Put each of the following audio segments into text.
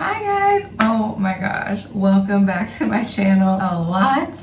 Hi guys! Oh my gosh, welcome back to my channel. A lot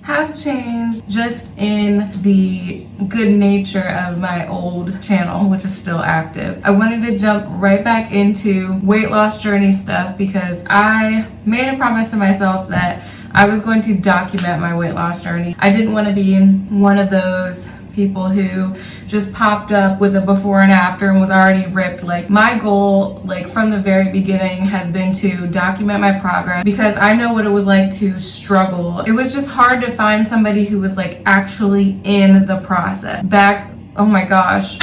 has changed just in the good nature of my old channel, which is still active. I wanted to jump right back into weight loss journey stuff because I made a promise to myself that I was going to document my weight loss journey. I didn't want to be one of those people who just popped up with a before and after and was already ripped. Like, my goal, like from the very beginning, has been to document my progress because I know what it was like to struggle. It was just hard to find somebody who was like actually in the process. Back, oh my gosh,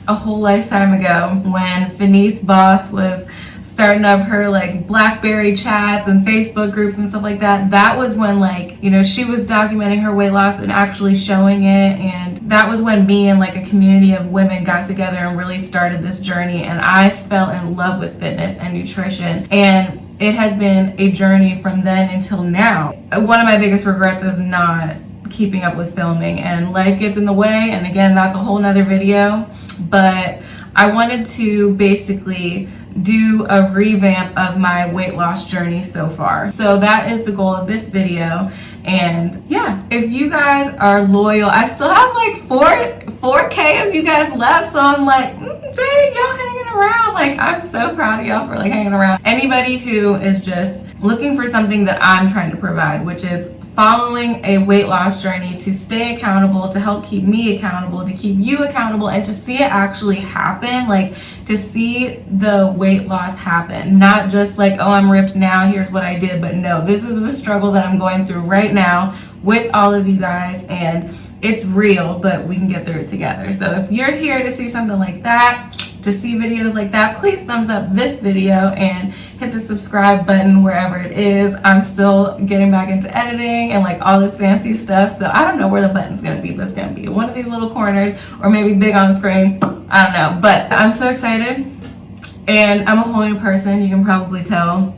a whole lifetime ago when Fenice Boss was starting up her like BlackBerry chats and Facebook groups and stuff like that. That was when, like, you know, she was documenting her weight loss and actually showing it. And that was when me and like a community of women got together and really started this journey. And I fell in love with fitness and nutrition. And it has been a journey from then until now. One of my biggest regrets is not keeping up with filming, and life gets in the way. And again, that's a whole nother video. But I wanted to basically do a revamp of my weight loss journey so far. So that is the goal of this video. And yeah, if you guys are loyal, I still have like 4K of you guys left. So I'm like, dang, y'all hanging around. Like, I'm so proud of y'all for like hanging around. Anybody who is just looking for something that I'm trying to provide, which is following a weight loss journey to stay accountable, to help keep me accountable, to keep you accountable, and to see it actually happen, like to see the weight loss happen. Not just like, oh, I'm ripped now, here's what I did, but no, this is the struggle that I'm going through right now with all of you guys, and it's real, but we can get through it together. So if you're here to see something like that, to see videos like that, please thumbs up this video and hit the subscribe button wherever it is. I'm still getting back into editing and like all this fancy stuff, so I don't know where the button's gonna be, but it's gonna be one of these little corners or maybe big on the screen. I don't know, but I'm so excited and I'm a whole new person. You can probably tell.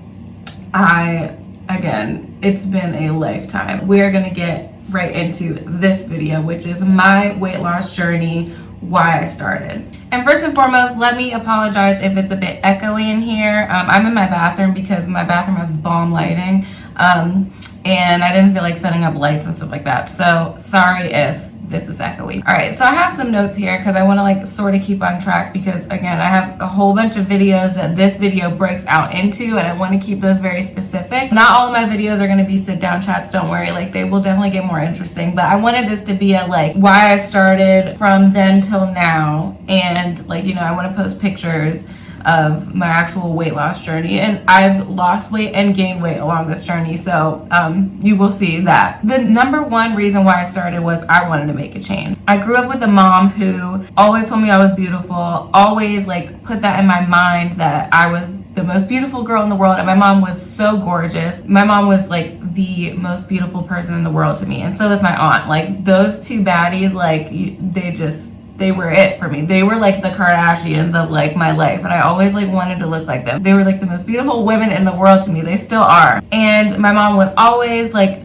Again, it's been a lifetime. We're gonna get right into this video, which is my weight loss journey, why I started. And first and foremost, let me apologize if it's a bit echoey in here. I'm in my bathroom because my bathroom has bomb lighting, and I didn't feel like setting up lights and stuff like that. So sorry if this is echoey. All right, so I have some notes here because I want to like sort of keep on track because again, I have a whole bunch of videos that this video breaks out into, and I want to keep those very specific. Not all of my videos are going to be sit down chats, don't worry, like they will definitely get more interesting, but I wanted this to be a like why I started from then till now, and like, you know, I want to post pictures of my actual weight loss journey, and I've lost weight and gained weight along this journey, so you will see that. The number one reason why I started was I wanted to make a change. I grew up with a mom who always told me I was beautiful, always like put that in my mind that I was the most beautiful girl in the world, and my mom was so gorgeous. My mom was like the most beautiful person in the world to me, and so was my aunt. Like, those two baddies, like they were it for me. They were like the Kardashians of like my life, and I always like wanted to look like them. They were like the most beautiful women in the world to me. They still are. And my mom would always like,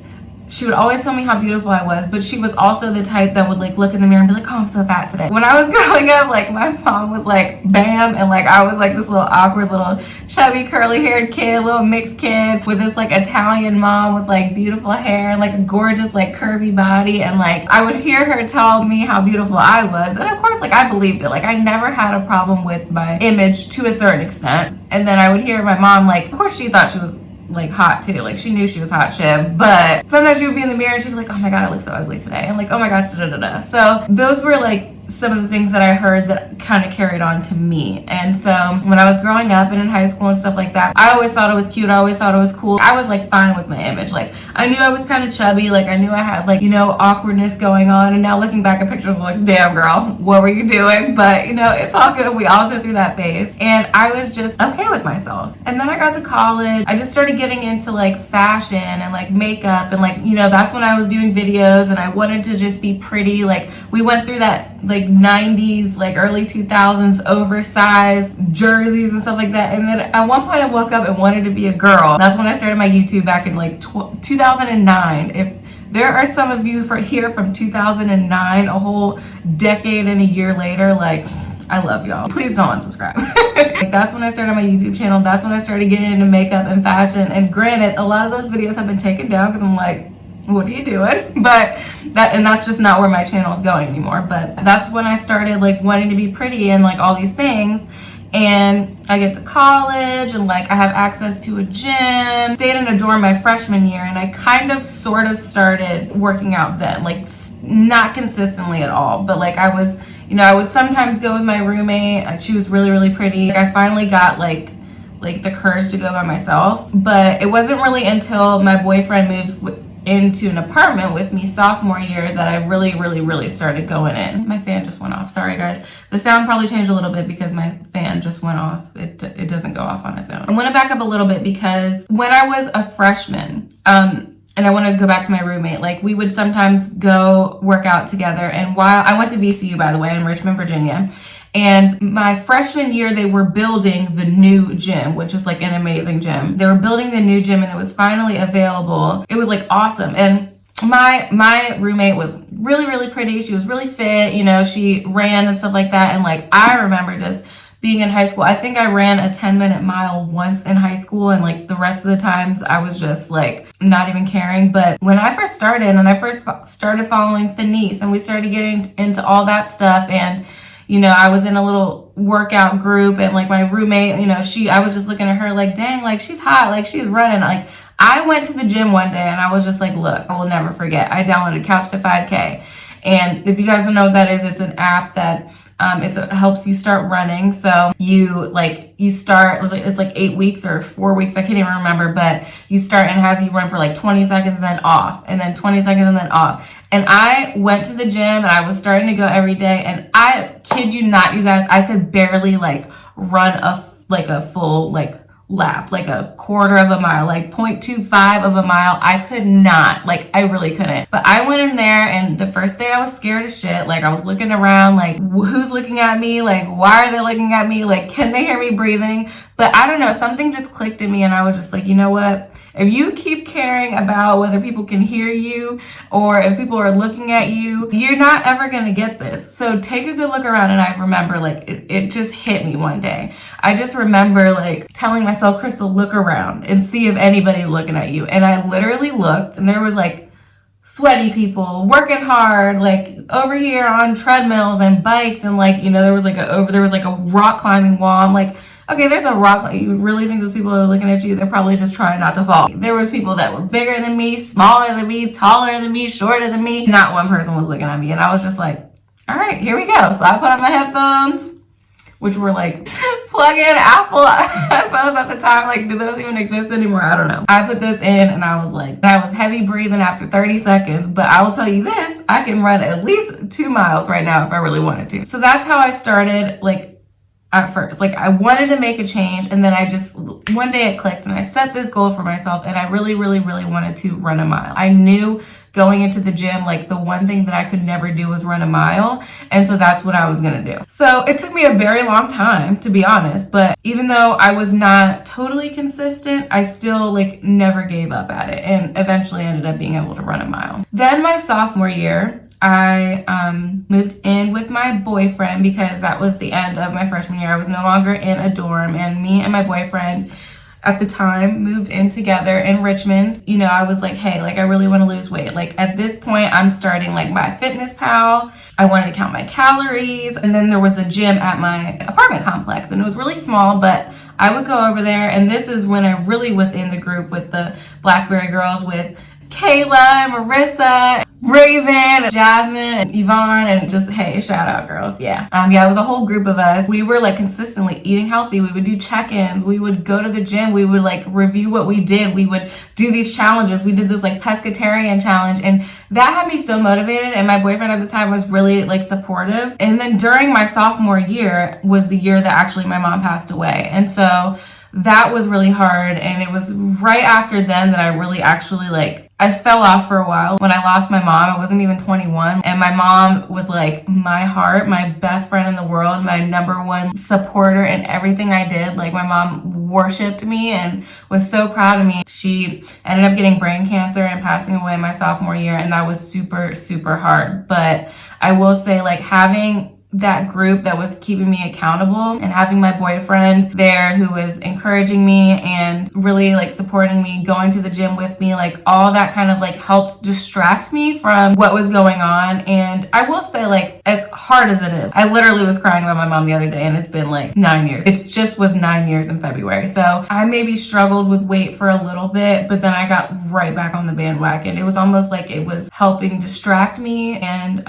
she would always tell me how beautiful I was, but she was also the type that would like look in the mirror and be like, oh, I'm so fat today. When I was growing up, like my mom was like bam, and like I was like this little awkward little chubby curly haired kid, little mixed kid with this like Italian mom with like beautiful hair and like a gorgeous like curvy body, and like I would hear her tell me how beautiful I was, and of course like I believed it. Like, I never had a problem with my image to a certain extent, and then I would hear my mom, like, of course she thought she was like hot too, like she knew she was hot shit, but sometimes she would be in the mirror and she'd be like, oh my god, I look so ugly today, and like, oh my god, da da da. So those were like some of the things that I heard that kind of carried on to me. And so when I was growing up and in high school and stuff like that, I always thought it was cute, I always thought it was cool. I was like fine with my image. Like, I knew I was kind of chubby, like I knew I had like, you know, awkwardness going on, and now looking back at pictures, I'm like, damn girl, what were you doing? But you know, it's all good. We all go through that phase, and I was just okay with myself. And then I got to college, I just started getting into like fashion and like makeup, and like, you know, that's when I was doing videos and I wanted to just be pretty. Like, we went through that like 90s, like early 2000s oversized jerseys and stuff like that. And then at one point I woke up and wanted to be a girl. That's when I started my YouTube back in like 2009. If there are some of you here from 2009, a whole decade and a year later, like, I love y'all. Please don't unsubscribe. Like, that's when I started my YouTube channel. That's when I started getting into makeup and fashion. And granted, a lot of those videos have been taken down because I'm like, what are you doing? But that's just not where my channel is going anymore. But that's when I started like wanting to be pretty and like all these things. And I get to college and like I have access to a gym. Stayed in a dorm my freshman year, and I kind of sort of started working out then, like not consistently at all, but like I was, you know, I would sometimes go with my roommate. She was really, really pretty. I finally got like the courage to go by myself, but it wasn't really until my boyfriend moved into an apartment with me sophomore year that I really started going in. My fan just went off. Sorry guys. The sound probably changed a little bit because my fan just went off. It doesn't go off on its own. I want to back up a little bit because when I was a freshman, and I want to go back to my roommate, like we would sometimes go work out together. And while I went to VCU, by the way, in Richmond, Virginia, and my freshman year, they were building the new gym, which is like an amazing gym. They were building the new gym and it was finally available. It was like awesome. And my roommate was really pretty. She was really fit. You know, she ran and stuff like that. And like, I remember just being in high school, I think I ran a 10-minute mile once in high school. And like the rest of the times I was just like not even caring. But when I first started and I first started following Fenice and we started getting into all that stuff, and you know, I was in a little workout group and like my roommate, you know, I was just looking at her like, dang, like she's hot, like she's running. Like I went to the gym one day and I was just like, look, I will never forget. I downloaded Couch to 5K. And if you guys don't know what that is, it's an app that it helps you start running. So you start, it's like 8 weeks or 4 weeks. I can't even remember, but you start and has you run for like 20 seconds and then off, and then 20 seconds and then off. And I went to the gym and I was starting to go every day. And I kid you not, you guys, I could barely like run a full like lap, like a quarter of a mile, like 0.25 of a mile. I could not, like I really couldn't. But I went in there and the first day I was scared as shit. Like I was looking around like, who's looking at me? Like, why are they looking at me? Like, can they hear me breathing? But I don't know, something just clicked in me and I was just like, you know what? If you keep caring about whether people can hear you or if people are looking at you, you're not ever going to get this. So take a good look around. And I remember like it just hit me one day. I just remember like telling myself, Crystal, look around and see if anybody's looking at you. And I literally looked and there was like sweaty people working hard, like over here on treadmills and bikes. And like, you know, there was like a rock climbing wall. I'm like, okay, there's a rock. You really think those people are looking at you? They're probably just trying not to fall. There were people that were bigger than me, smaller than me, taller than me, shorter than me. Not one person was looking at me. And I was just like, all right, here we go. So I put on my headphones, which were like plug-in Apple headphones at the time. Like, do those even exist anymore? I don't know. I put those in and I was heavy breathing after 30 seconds. But I will tell you this, I can run at least 2 miles right now if I really wanted to. So that's how I started, like, at first. Like I wanted to make a change, and then one day it clicked and I set this goal for myself, and I really wanted to run a mile. I knew going into the gym, like the one thing that I could never do was run a mile. And so that's what I was going to do. So it took me a very long time, to be honest, but even though I was not totally consistent, I still like never gave up at it and eventually ended up being able to run a mile. Then my sophomore year, I moved in with my boyfriend because that was the end of my freshman year. I was no longer in a dorm, and me and my boyfriend at the time moved in together in Richmond. You know, I was like, hey, like I really want to lose weight. Like at this point, I'm starting like MyFitnessPal. I wanted to count my calories. And then there was a gym at my apartment complex, and it was really small, but I would go over there. And this is when I really was in the group with the Blackberry girls, with Kayla, Marissa, Raven, Jasmine, and Yvonne, and just, hey, shout out girls. Yeah, it was a whole group of us. We were like consistently eating healthy. We would do check-ins. We would go to the gym. We would like review what we did. We would do these challenges. We did this like pescatarian challenge, and that had me so motivated. And my boyfriend at the time was really like supportive. And then during my sophomore year was the year that actually my mom passed away. And so that was really hard. And it was right after then that I really actually like, I fell off for a while. When I lost my mom, I wasn't even 21. And my mom was like my heart, my best friend in the world, my number one supporter in everything I did. Like my mom worshiped me and was so proud of me. She ended up getting brain cancer and passing away my sophomore year. And that was super, super hard. But I will say, like, having that group that was keeping me accountable, and having my boyfriend there who was encouraging me and really like supporting me, going to the gym with me, like all that kind of like helped distract me from what was going on. And I will say, like, as hard as it is, I literally was crying about my mom the other day, and it's been like 9 years. It just was 9 years in February. So I maybe struggled with weight for a little bit, but then I got right back on the bandwagon. It was almost like it was helping distract me. And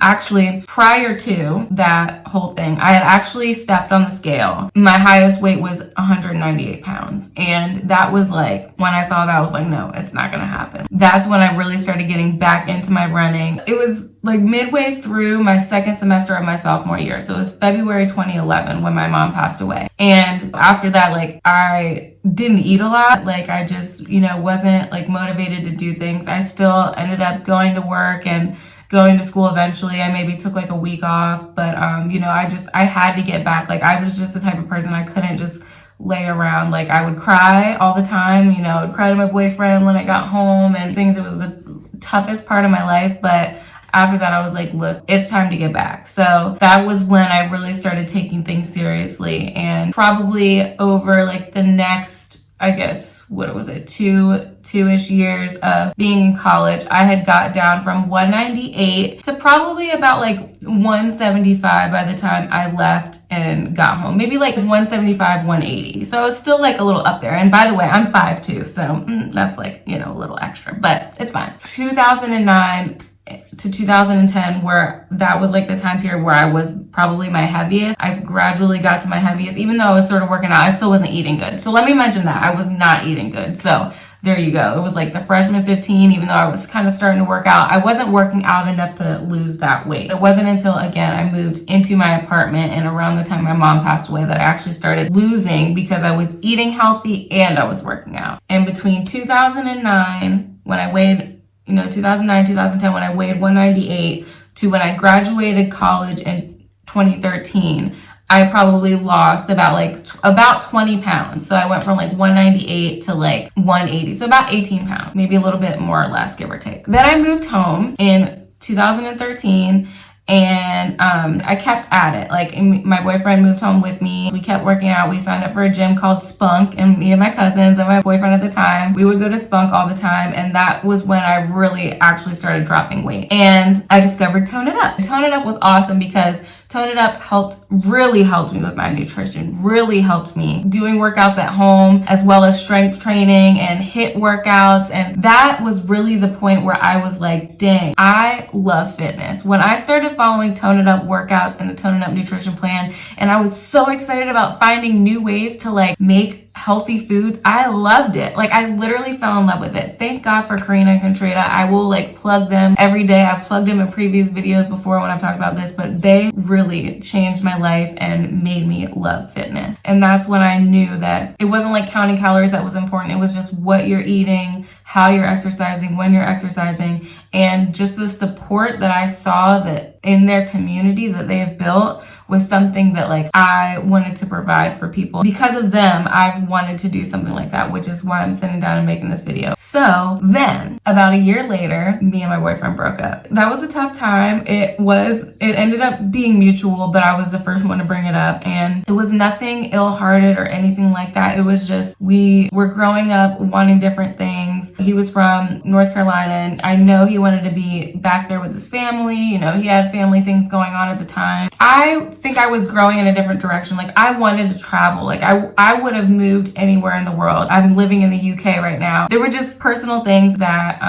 actually, prior to that whole thing, I had actually stepped on the scale. My highest weight was 198 pounds. And that was like, when I saw that, I was like, no, it's not gonna happen. That's when I really started getting back into my running. It was like midway through my second semester of my sophomore year. So it was February 2011 when my mom passed away. And after that, like, I didn't eat a lot. Like, I just, wasn't like motivated to do things. I still ended up going to work and going to school eventually. I maybe took like a week off, but I had to get back. Like, I was just the type of person, I couldn't just lay around. Like, I would cry all the time. I would cry to my boyfriend when I got home and things. It was the toughest part of my life, but after that, I was like, look, it's time to get back. So that was when I really started taking things seriously. And probably over like the next, I guess, what was it, two-ish years of being in college, I had got down from 198 to probably about like 175 by the time I left and got home. Maybe like 175, 180. So I was still like a little up there. And by the way, I'm 5'2", so that's like, a little extra, but it's fine. 2009 to 2010, where that was like the time period where I was probably my heaviest. I gradually got to my heaviest. Even though I was sort of working out, I still wasn't eating good. So let me mention that I was not eating good. So there you go. It was like the freshman 15, even though I was kind of starting to work out, I wasn't working out enough to lose that weight. It wasn't until, again, I moved into my apartment and around the time my mom passed away that I actually started losing, because I was eating healthy and I was working out. And between 2009, when I weighed 2009, 2010, when I weighed 198, to when I graduated college in 2013, I probably lost about 20 pounds. So I went from like 198 to like 180. So about 18 pounds, maybe a little bit more or less, give or take. Then I moved home in 2013. And I kept at it. Like, my boyfriend moved home with me. We kept working out. We signed up for a gym called Spunk, and me and my cousins and my boyfriend at the time, we would go to Spunk all the time. And that was when I really actually started dropping weight. And I discovered Tone It Up. Tone It Up was awesome because Tone It Up really helped me with my nutrition, really helped me doing workouts at home, as well as strength training and HIIT workouts. And that was really the point where I was like, dang, I love fitness. When I started following Tone It Up workouts and the Tone It Up nutrition plan, and I was so excited about finding new ways to like make healthy foods, I loved it. Like, I literally fell in love with it. Thank God for Karina and Contrita. I will like plug them every day. I've plugged them in previous videos before when I've talked about this, but they really changed my life and made me love fitness. And that's when I knew that it wasn't like counting calories that was important. It was just what you're eating, how you're exercising, when you're exercising, and just the support that I saw that in their community that they have built was something that like I wanted to provide for people. Because of them, I've wanted to do something like that, which is why I'm sitting down and making this video. So then about a year later, me and my boyfriend broke up. That was a tough time. It ended up being mutual, but I was the first one to bring it up. And it was nothing ill-hearted or anything like that. It was just, we were growing up wanting different things. He was from North Carolina, and I know he wanted to be back there with his family. He had family things going on at the time. I think I was growing in a different direction. Like, I wanted to travel. Like, I would have moved anywhere in the world. I'm living in the UK right now. There were just personal things that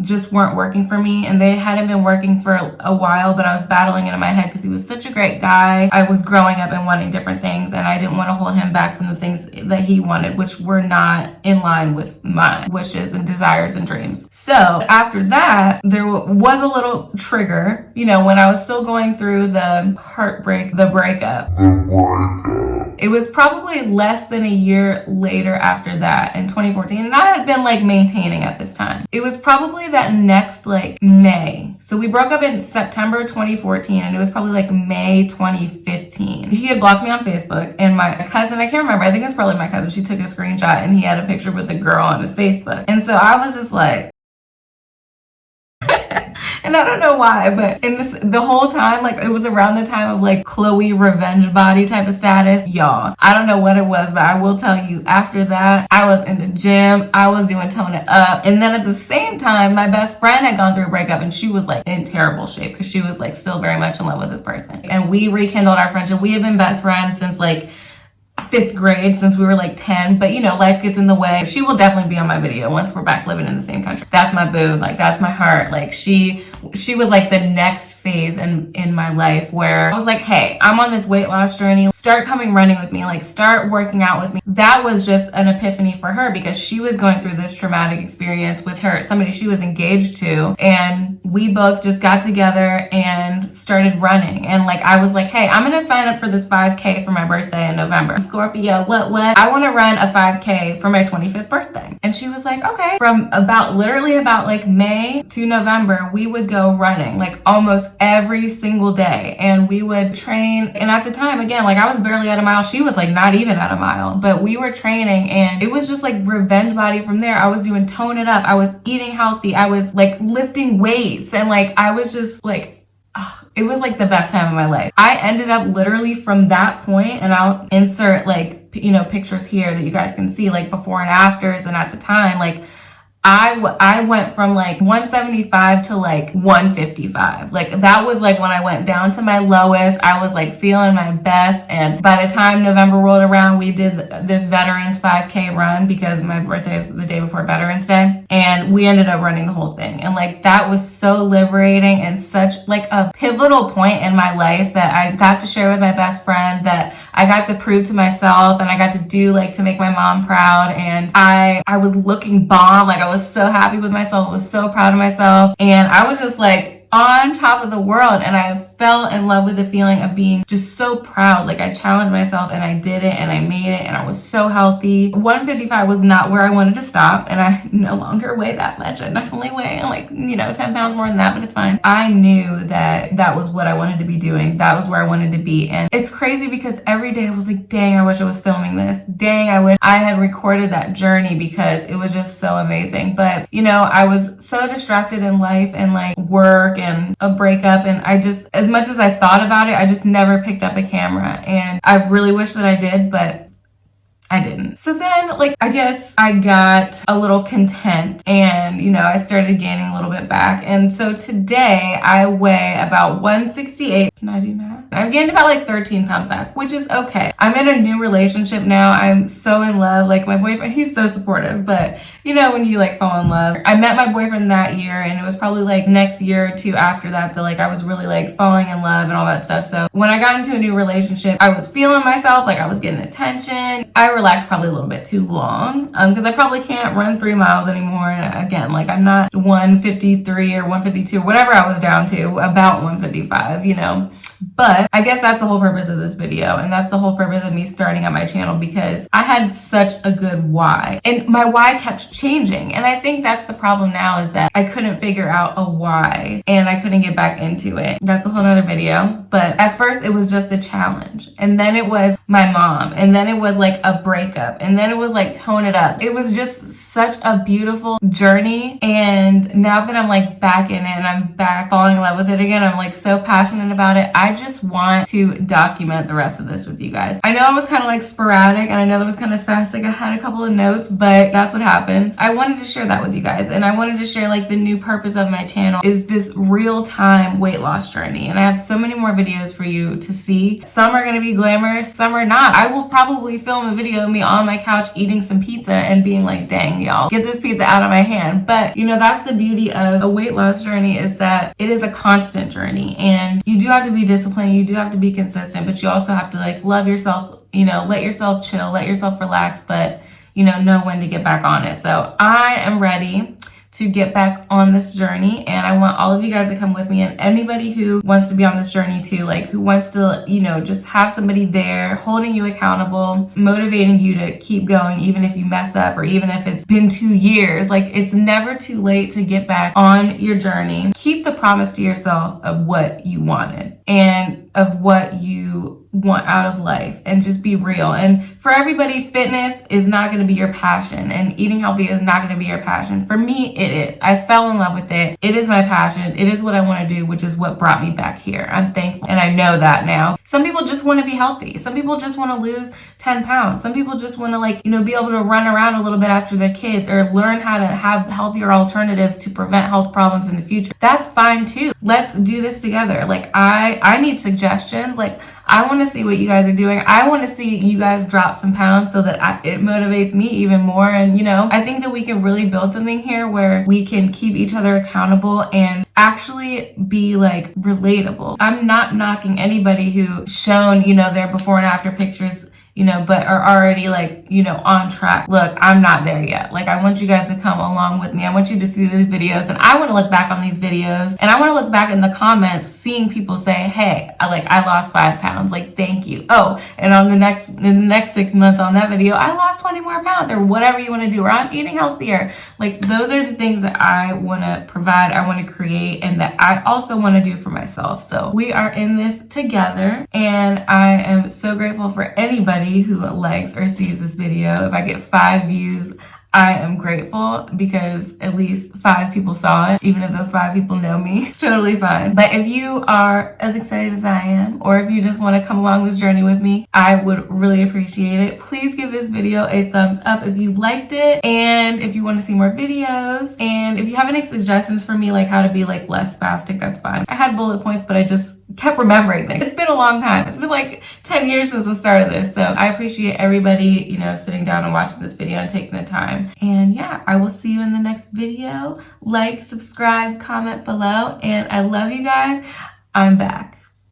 just weren't working for me, and they hadn't been working for a while, but I was battling it in my head because he was such a great guy. I was growing up and wanting different things, and I didn't want to hold him back from the things that he wanted, which were not in line with my wishes and desires and dreams. So after that, there was a little trigger, when I was still going through the heartbreak, the breakup. It was probably less than a year later after that, in 2014, and I had been like maintaining at this time. It was probably that next like May. So we broke up in September 2014, and it was probably like May 2015. He had blocked me on Facebook, and my cousin, I can't remember, I think it was probably my cousin, she took a screenshot and he had a picture with the girl on his Facebook. And so I was just like, And I don't know why, but the whole time, like it was around the time of like Chloe revenge body type of status. Y'all, I don't know what it was, but I will tell you, after that, I was in the gym, I was doing Tone It Up. And then at the same time, my best friend had gone through a breakup and she was like in terrible shape because she was like still very much in love with this person. And we rekindled our friendship. We have been best friends since like 5th grade, since we were like 10, but you know, life gets in the way. She will definitely be on my video once we're back living in the same country. That's my boo, like that's my heart. Like she was like the next phase in my life where I was like, hey, I'm on this weight loss journey, start coming running with me, like start working out with me. That was just an epiphany for her because she was going through this traumatic experience with somebody she was engaged to, and we both just got together and started running. And like I was like, hey, I'm gonna sign up for this 5K for my birthday in November. Scorpio, what? I want to run a 5K for my 25th birthday. And she was like, okay. From literally about like May to November, we would go running like almost every single day. And we would train. And at the time, again, like I was barely at a mile. She was like not even at a mile, but we were training and it was just like revenge body from there. I was doing Tone It Up. I was eating healthy. I was like lifting weights and like, I was just like, it was like the best time of my life. I ended up literally from that point, and I'll insert like, you know, pictures here that you guys can see like before and afters. And at the time, like I went from like 175 to like 155. Like that was like when I went down to my lowest. I was like feeling my best. And by the time November rolled around, we did this Veterans 5K run because my birthday is the day before Veterans Day. And we ended up running the whole thing. And like that was so liberating and such like a pivotal point in my life that I got to share with my best friend, that I got to prove to myself and I got to do like to make my mom proud. And I was looking bomb. Like I was so happy with myself. I was so proud of myself. And I was just like on top of the world. And I fell in love with the feeling of being just so proud. Like I challenged myself and I did it and I made it and I was so healthy. 155 was not where I wanted to stop. And I no longer weigh that much. I definitely weigh like, 10 pounds more than that, but it's fine. I knew that that was what I wanted to be doing. That was where I wanted to be. And it's crazy because every day I was like, dang, I wish I was filming this. Dang, I wish I had recorded that journey because it was just so amazing. But, I was so distracted in life and like work and a breakup. And I just, as much as I thought about it, I just never picked up a camera. And I really wish that I did, but I didn't. So then, like, I guess I got a little content and, I started gaining a little bit back. And so today I weigh about 168. Can I do math? I've gained about like 13 pounds back, which is okay. I'm in a new relationship now. I'm so in love. Like my boyfriend, he's so supportive, but when you like fall in love, I met my boyfriend that year and it was probably like next year or two after that like I was really like falling in love and all that stuff. So when I got into a new relationship, I was feeling myself, like I was getting attention. I relaxed probably a little bit too long because I probably can't run 3 miles anymore. And again, like I'm not 153 or 152, whatever I was down to, about 155, But I guess that's the whole purpose of this video. And that's the whole purpose of me starting on my channel because I had such a good why. And my why kept changing. And I think that's the problem now is that I couldn't figure out a why and I couldn't get back into it. That's a whole nother video. But at first it was just a challenge. And then it was my mom. And then it was like a breakup. And then it was like Tone It Up. It was just such a beautiful journey. And now that I'm like back in it and I'm back falling in love with it again, I'm like so passionate about it. I just want to document the rest of this with you guys. I know I was kind of like sporadic and I know that was kind of fast. Like I had a couple of notes, but that's what happens. I wanted to share that with you guys. And I wanted to share like the new purpose of my channel is this real-time weight loss journey. And I have so many more videos for you to see. Some are going to be glamorous, some are not. I will probably film a video of me on my couch eating some pizza and being like, dang, y'all, get this pizza out of my hand. But that's the beauty of a weight loss journey is that it is a constant journey and you do have to be disciplined. You do have to be consistent, but you also have to like love yourself, let yourself chill, let yourself relax, but know when to get back on it. So I am ready to get back on this journey and I want all of you guys to come with me and anybody who wants to be on this journey too, like who wants to, just have somebody there holding you accountable, motivating you to keep going even if you mess up or even if it's been 2 years. Like it's never too late to get back on your journey. Keep the promise to yourself of what you wanted. And of what you want out of life and just be real. And for everybody, fitness is not going to be your passion and eating healthy is not going to be your passion. For me, it is. I fell in love with it. It is my passion. It is what I want to do, which is what brought me back here. I'm thankful. And I know that now. Some people just want to be healthy. Some people just want to lose 10 pounds. Some people just want to be able to run around a little bit after their kids or learn how to have healthier alternatives to prevent health problems in the future. That's fine too. Let's do this together. I need suggestions. I want to see what you guys are doing. I want to see you guys drop some pounds so that it motivates me even more. And, I think that we can really build something here where we can keep each other accountable and actually be relatable. I'm not knocking anybody who's shown, their before and after pictures, but are already on track. Look, I'm not there yet. I want you guys to come along with me. I want you to see these videos and I want to look back on these videos and I want to look back in the comments, seeing people say, hey, I lost 5 pounds. Thank you. Oh, and in the next 6 months on that video, I lost 20 more pounds or whatever you want to do, or I'm eating healthier. Those are the things that I want to provide, I want to create, and that I also want to do for myself. So we are in this together and I am so grateful for anybody who likes or sees this video. If I get 5 views, I am grateful because at least 5 people saw it. Even if those 5 people know me, it's totally fine. But if you are as excited as I am, or if you just want to come along this journey with me, I would really appreciate it. Please give this video a thumbs up if you liked it, and if you want to see more videos, and if you have any suggestions for me, how to be less spastic, that's fine. I had bullet points, but I just kept remembering things. It's been a long time. It's been 10 years since the start of this. So I appreciate everybody, sitting down and watching this video and taking the time. And yeah, I will see you in the next video. Subscribe, comment below, and I love you guys. I'm back.